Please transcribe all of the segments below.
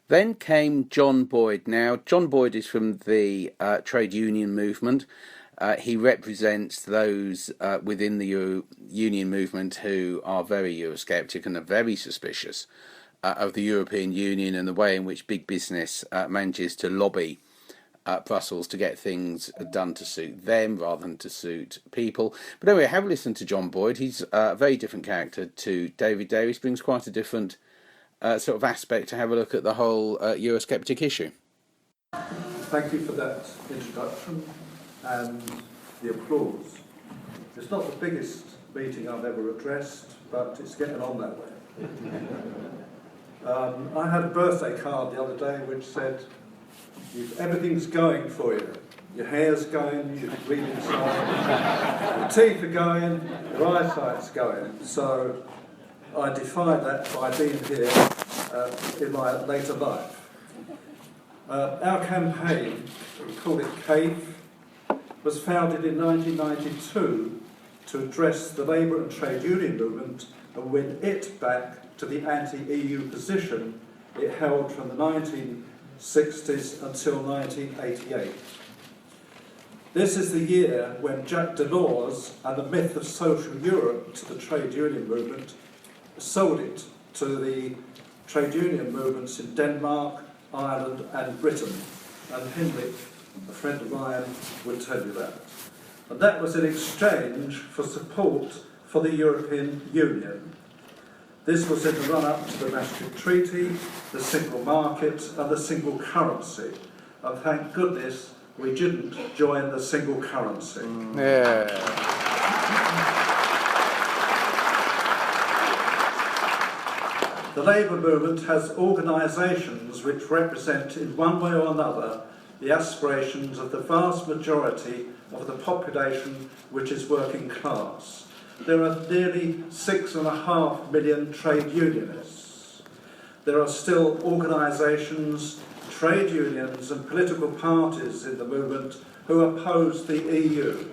Then came John Boyd. Now, John Boyd is from the trade union movement. He represents those within the union movement who are very Eurosceptic and are very suspicious of the European Union and the way in which big business manages to lobby Brussels to get things done to suit them rather than to suit people. But anyway, have a listen to John Boyd. He's a very different character to David Davies, brings quite a different sort of aspect to have a look at the whole Eurosceptic issue. Thank you for that introduction and the applause. It's not the biggest meeting I've ever addressed, but it's getting on that way. I had a birthday card the other day which said, everything's going for you. Your hair's going, your breathing's going, your teeth are going, your eyesight's going. So I defy that by being here in my later life. Our campaign, we call it CAVE, was founded in 1992 to address the labour and trade union movement and win it back to the anti-EU position it held from the 1960s until 1988. This is the year when Jacques Delors and the myth of social Europe to the trade union movement sold it to the trade union movements in Denmark, Ireland and Britain. And Henrik, a friend of mine, would tell you that. And that was in exchange for support for the European Union. This was in the run-up to the Maastricht Treaty, the single market and the single currency. And thank goodness we didn't join the single currency. Yeah. The labour movement has organisations which represent in one way or another the aspirations of the vast majority of the population which is working class. There are nearly 6.5 million trade unionists. There are still organisations, trade unions and political parties in the movement who oppose the EU.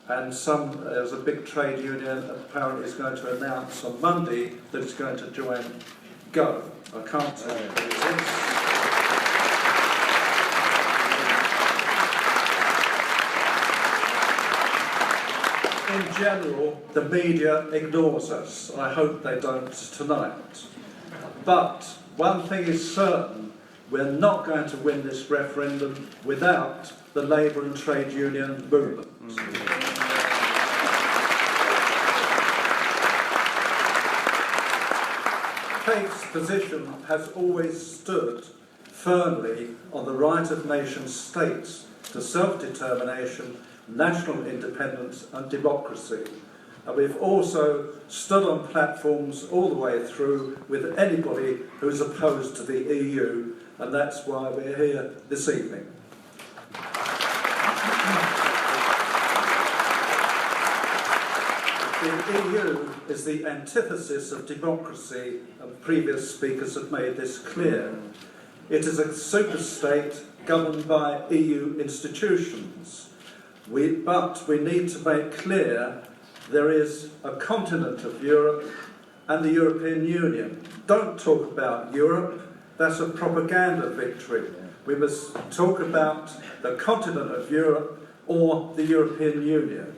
And there's a big trade union apparently is going to announce on Monday that it's going to join GO. I can't tell you what it is. In general, the media ignores us. I hope they don't tonight. But one thing is certain, we're not going to win this referendum without the labour and trade union movement. CAVE's position has always stood firmly on the right of nation-states to self-determination, national independence and democracy. And we've also stood on platforms all the way through with anybody who's opposed to the EU, and that's why we're here this evening. The EU is the antithesis of democracy, and previous speakers have made this clear. It is a superstate governed by EU institutions. But we need to make clear there is a continent of Europe and the European Union. Don't talk about Europe, that's a propaganda victory. We must talk about the continent of Europe or the European Union.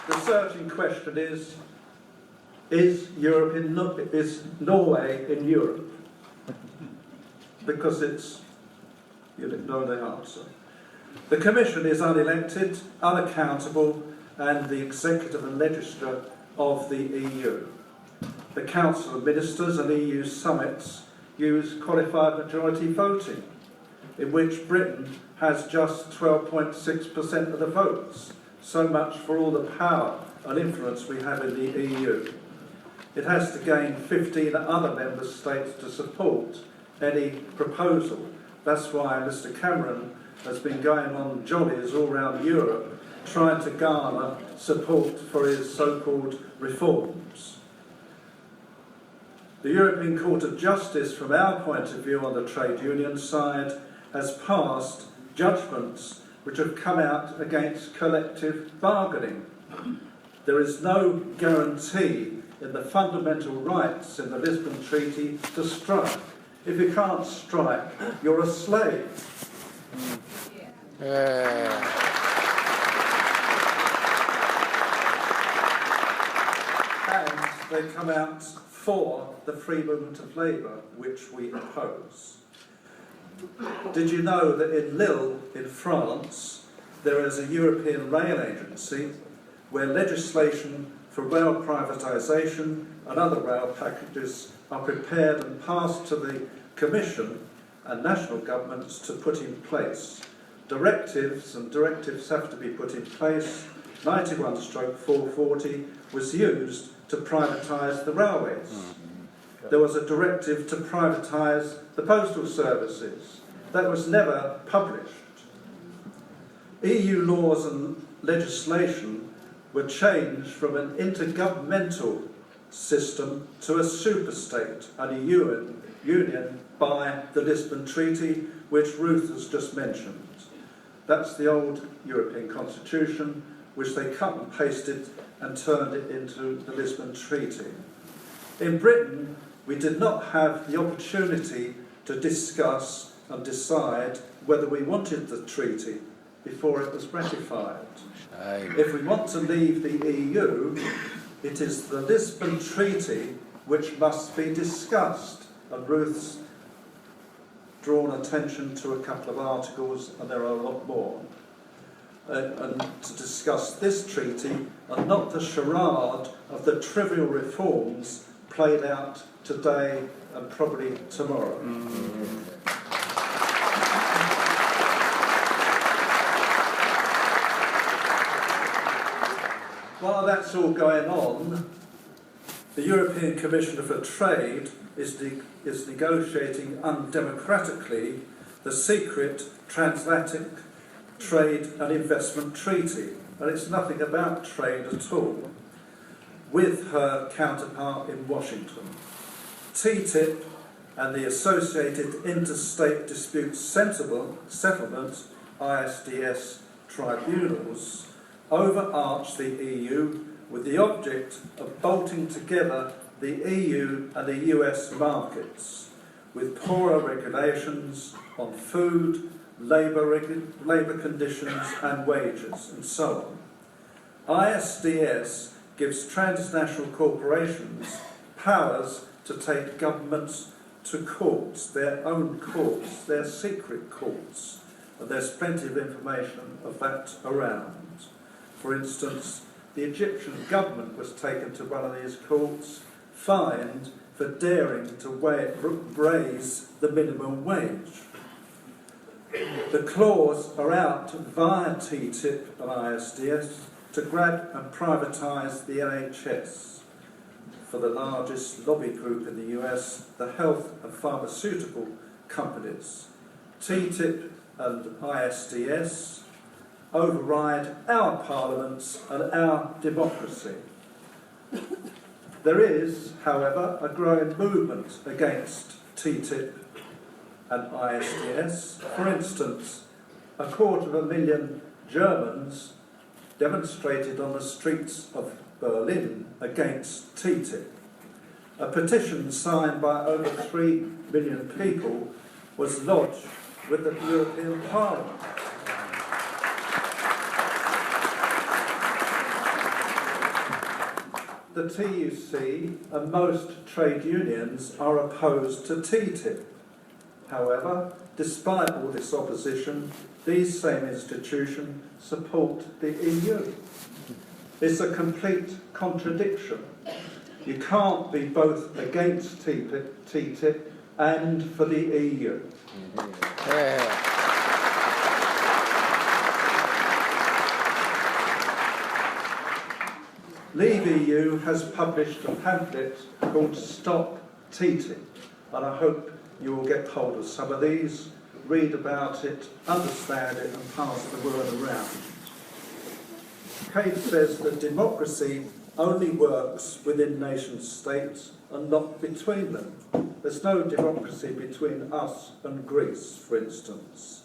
The searching question is Norway in Europe? Because you didn't know the answer. The Commission is unelected, unaccountable, and the executive and legislature of the EU. The Council of Ministers and EU summits use qualified majority voting, in which Britain has just 12.6% of the votes. So much for all the power and influence we have in the EU. It has to gain 15 other member states to support any proposal. That's why Mr Cameron has been going on jollies all around Europe trying to garner support for his so-called reforms. The European Court of Justice, from our point of view on the trade union side, has passed judgments which have come out against collective bargaining. there is no guarantee in the fundamental rights in the Lisbon Treaty to strike. If you can't strike, you're a slave. And they come out for the free movement of labour, which we oppose. Did you know that in Lille, in France, there is a European rail agency where legislation for rail privatisation and other rail packages are prepared and passed to the Commission and national governments to put in place? Directives, and directives have to be put in place. 91/440 was used to privatise the railways. There was a directive to privatise the postal services. That was never published. EU laws and legislation were changed from an intergovernmental system to a superstate and a union by the Lisbon Treaty, which Ruth has just mentioned. That's the old European Constitution, which they cut and pasted and turned it into the Lisbon Treaty. In Britain, we did not have the opportunity to discuss and decide whether we wanted the treaty before it was ratified. If we want to leave the EU, it is the Lisbon Treaty which must be discussed. And Ruth's drawn attention to a couple of articles, and there are a lot more. And to discuss this treaty, and not the charade of the trivial reforms played out today and probably tomorrow. While that's all going on, the European Commissioner for Trade is negotiating undemocratically the secret transatlantic trade and investment treaty, and it's nothing about trade at all, with her counterpart in Washington. TTIP and the associated interstate dispute settlement, ISDS tribunals, overarch the EU with the object of bolting together the EU and the US markets with poorer regulations on food, labour conditions and wages, and so on. ISDS gives transnational corporations powers to take governments to courts, their own courts, their secret courts, and there's plenty of information of that around. For instance, the Egyptian government was taken to one of these courts, fined for daring to raise the minimum wage. The claws are out via TTIP and ISDS to grab and privatise the NHS. For the largest lobby group in the US, the health and pharmaceutical companies. TTIP and ISDS override our parliaments and our democracy. There is, however, a growing movement against TTIP and ISDS. For instance, 250,000 Germans demonstrated on the streets of Berlin against TTIP. A petition signed by over 3 million people was lodged with the European Parliament. The TUC and most trade unions are opposed to TTIP. However, despite all this opposition, these same institutions support the EU. It's a complete contradiction. You can't be both against TTIP and for the EU. Leave EU has published a pamphlet called Stop TTIP, and I hope you will get hold of some of these, read about it, understand it, and pass the word around. Kate says that democracy only works within nation states and not between them. There's no democracy between us and Greece, for instance.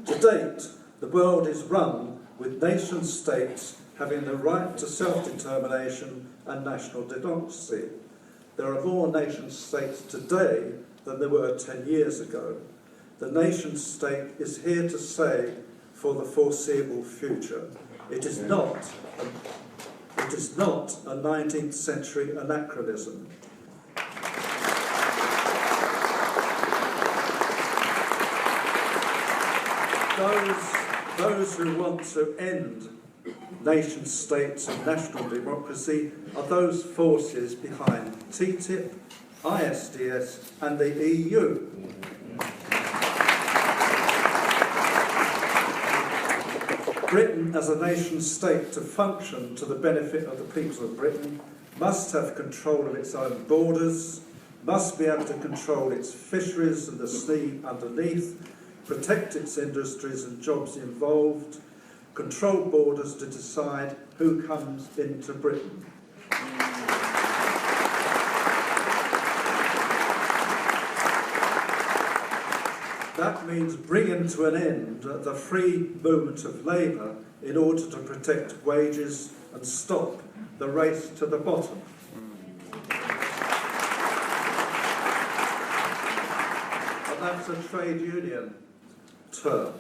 To date, the world is run with nation states having the right to self-determination and national democracy. There are more nation-states today than there were 10 years ago. The nation-state is here to stay for the foreseeable future. It is not a 19th century anachronism. Those who want to end nation-states and national democracy are those forces behind TTIP, ISDS and the EU. Britain as a nation-state to function to the benefit of the people of Britain must have control of its own borders, must be able to control its fisheries and the sea underneath, protect its industries and jobs involved, control borders to decide who comes into Britain. That means bringing to an end the free movement of labour in order to protect wages and stop the race to the bottom. But that's a trade union term.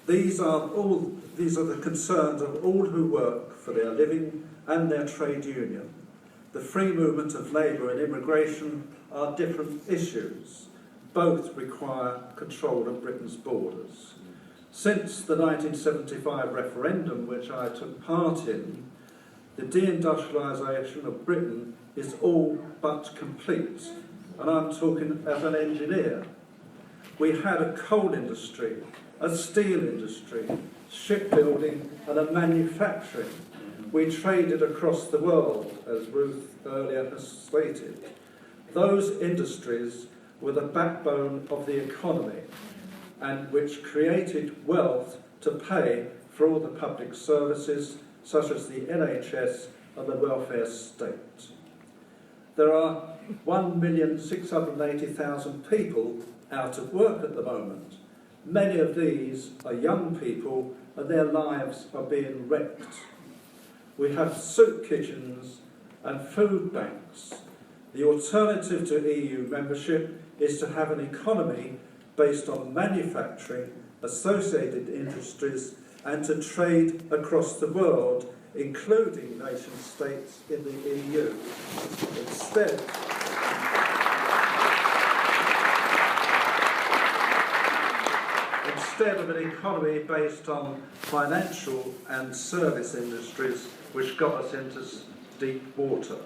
These are the concerns of all who work for their living and their trade union. The free movement of labour and immigration are different issues. Both require control of Britain's borders. Since the 1975 referendum, which I took part in, the deindustrialisation of Britain is all but complete, and I'm talking as an engineer. We had a coal industry, a steel industry, shipbuilding and a manufacturing. We traded across the world, as Ruth earlier has stated. Those industries were the backbone of the economy and which created wealth to pay for all the public services such as the NHS and the welfare state. There are 1,680,000 people out of work at the moment. Many of these are young people and their lives are being wrecked. We have soup kitchens and food banks. The alternative to EU membership is to have an economy based on manufacturing, associated industries, and to trade across the world, including nation-states in the EU. Instead of an economy based on financial and service industries which got us into deep water.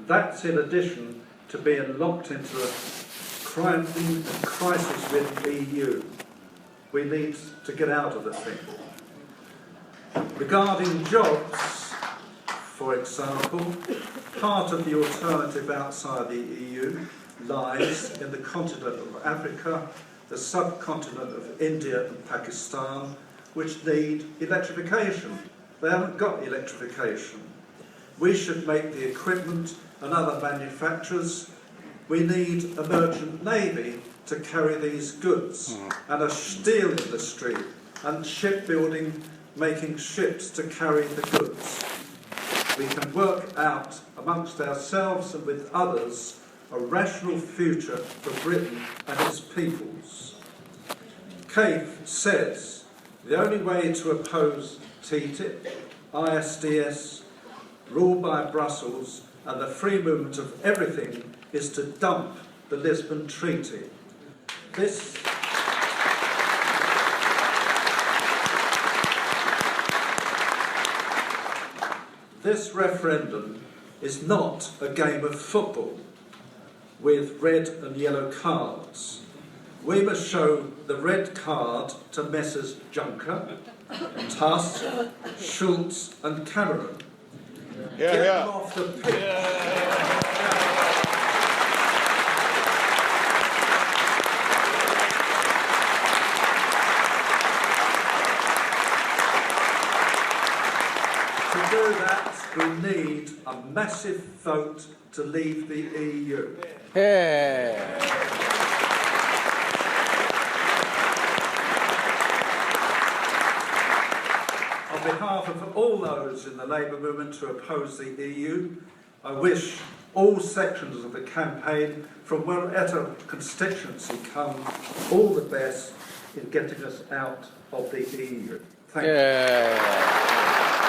That's in addition to being locked into a crisis-ridden EU. We need to get out of the thing. Regarding jobs, for example, part of the alternative outside the EU lies in the continent of Africa, the subcontinent of India and Pakistan, which need electrification. They haven't got electrification. We should make the equipment and other manufacturers. We need a merchant navy to carry these goods, and a steel industry and shipbuilding, making ships to carry the goods. We can work out amongst ourselves and with others a rational future for Britain and its peoples. Cave says the only way to oppose TTIP, ISDS, rule by Brussels and the free movement of everything is to dump the Lisbon Treaty. This referendum is not a game of football with red and yellow cards. We must show the red card to Messrs Juncker, Tusk, Schulz and Cameron. Get them off the pitch. To do that, we need a massive vote to leave the EU. A On behalf of all those in the Labour movement who oppose the EU, I wish all sections of the campaign, from wherever constituency come, all the best in getting us out of the EU. Thank you.